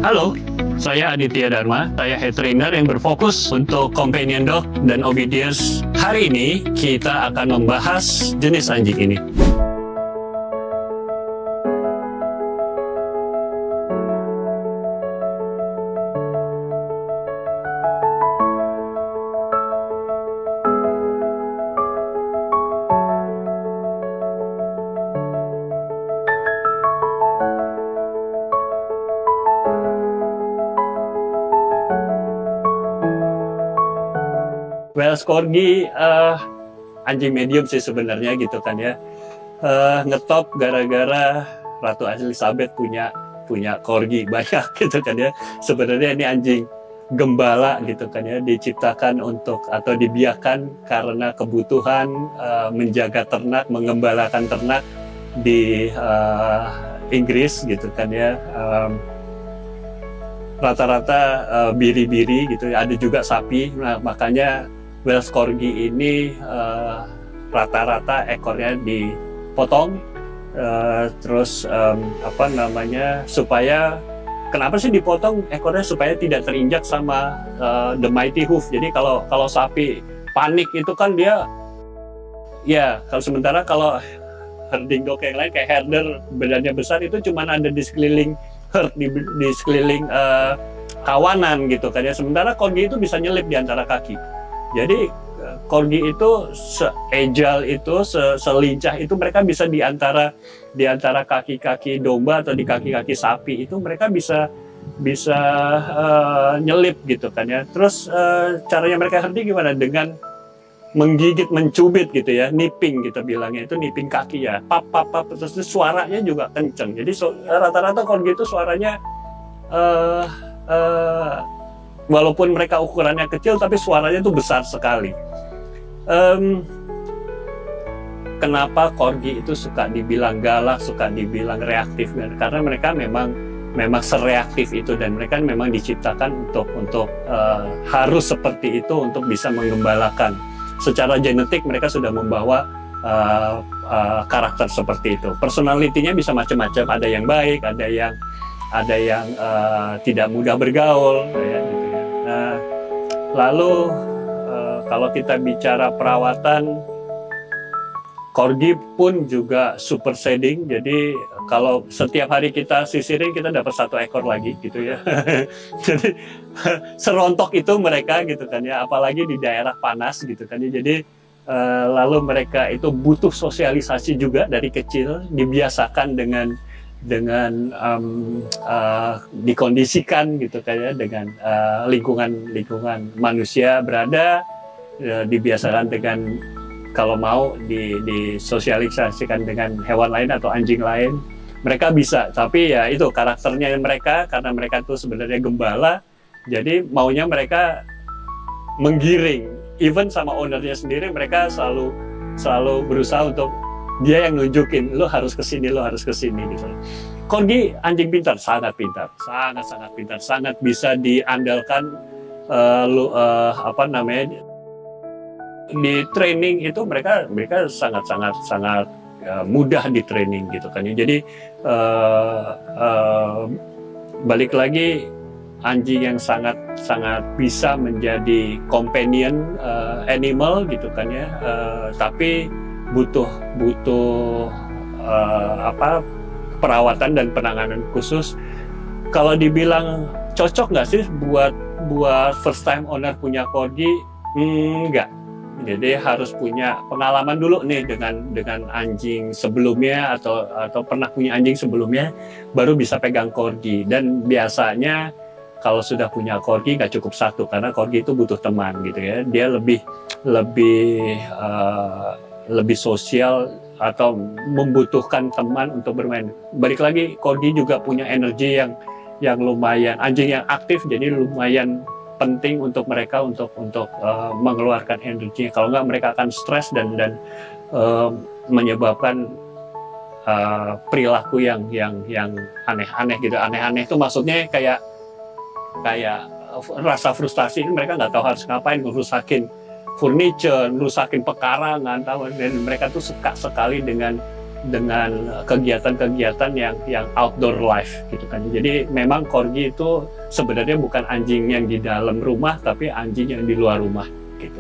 Halo, saya Aditya Dharma, saya head trainer yang berfokus untuk companion dog dan obedience. Hari ini kita akan membahas jenis anjing ini. Welsh Corgi anjing medium sih sebenarnya gitu kan ya. Ngetop gara-gara Ratu Elizabeth punya Corgi banyak gitu kan ya. Sebenarnya ini anjing gembala gitu kan ya, diciptakan untuk atau dibiarkan karena kebutuhan menjaga ternak, mengembalakan ternak di Inggris gitu kan ya. Rata-rata biri-biri gitu, ada juga sapi. Nah, makanya Welsh Corgi ini rata-rata ekornya dipotong, terus supaya kenapa sih dipotong ekornya? Supaya tidak terinjak sama the mighty hoof. Jadi kalau sapi panik itu kan dia, ya sementara kalau herding dog yang lain kayak herder badannya besar itu cuma ada di sekeliling herd, di sekeliling kawanan gitu kan ya. Sementara Corgi itu bisa nyelip di antara kaki. Jadi Corgi itu se-agile itu, selincah itu, mereka bisa di antara kaki-kaki domba atau di kaki-kaki sapi itu mereka bisa nyelip gitu kan ya. Terus caranya mereka herding gimana? Dengan menggigit, mencubit gitu ya, nipping kita bilangnya, itu nipping kaki ya, pap, terus suaranya juga kenceng. Jadi rata-rata Corgi itu suaranya walaupun mereka ukurannya kecil tapi suaranya itu besar sekali. Kenapa Corgi itu suka dibilang galak, suka dibilang reaktif? Karena mereka memang sereaktif itu, dan mereka memang diciptakan untuk harus seperti itu untuk bisa mengembalakan. Secara genetik mereka sudah membawa karakter seperti itu. Personalitinya bisa macam-macam, ada yang baik, ada yang tidak mudah bergaul, ya, gitu ya. Nah, lalu kalau kita bicara perawatan, Corgi pun juga super shedding. Jadi kalau setiap hari kita sisirin, kita dapat 1 ekor lagi gitu ya. Jadi serontok itu mereka gitu kan ya, apalagi di daerah panas gitu kan ya. Jadi lalu mereka itu butuh sosialisasi juga dari kecil, dibiasakan dengan dikondisikan gitu kan ya, dengan lingkungan manusia berada, dibiasakan dengan, kalau mau disosialisasikan dengan hewan lain atau anjing lain, mereka bisa. Tapi ya itu karakternya mereka, karena mereka tuh sebenarnya gembala, jadi maunya mereka menggiring. Even sama ownernya sendiri, mereka selalu berusaha untuk dia yang nunjukin, lo harus kesini, lo harus kesini gitu. Corgi anjing pintar, sangat pintar, sangat pintar, sangat bisa diandalkan. Di training itu mereka sangat mudah di training gitu kan. Jadi balik lagi, anjing yang sangat bisa menjadi companion animal gitu kan ya, tapi butuh perawatan dan penanganan khusus. Kalau dibilang cocok nggak sih buat first time owner punya Corgi? Enggak. Jadi harus punya pengalaman dulu nih dengan anjing sebelumnya, atau pernah punya anjing sebelumnya, baru bisa pegang Corgi. Dan biasanya kalau sudah punya Corgi nggak cukup 1, karena Corgi itu butuh teman gitu ya. Dia lebih sosial atau membutuhkan teman untuk bermain. Balik lagi, Corgi juga punya energi yang lumayan, anjing yang aktif, jadi lumayan penting untuk mereka untuk mengeluarkan energinya. Kalau nggak, mereka akan stres dan menyebabkan perilaku yang aneh-aneh gitu. Aneh-aneh itu maksudnya kayak rasa frustasi. Mereka nggak tahu harus ngapain, ngerusakin furniture, ngerusakin pekarangan, dan mereka tuh suka sekali dengan dengan kegiatan-kegiatan yang outdoor life gitu kan. Jadi memang corgi itu sebenarnya bukan anjing yang di dalam rumah, tapi anjing yang di luar rumah gitu.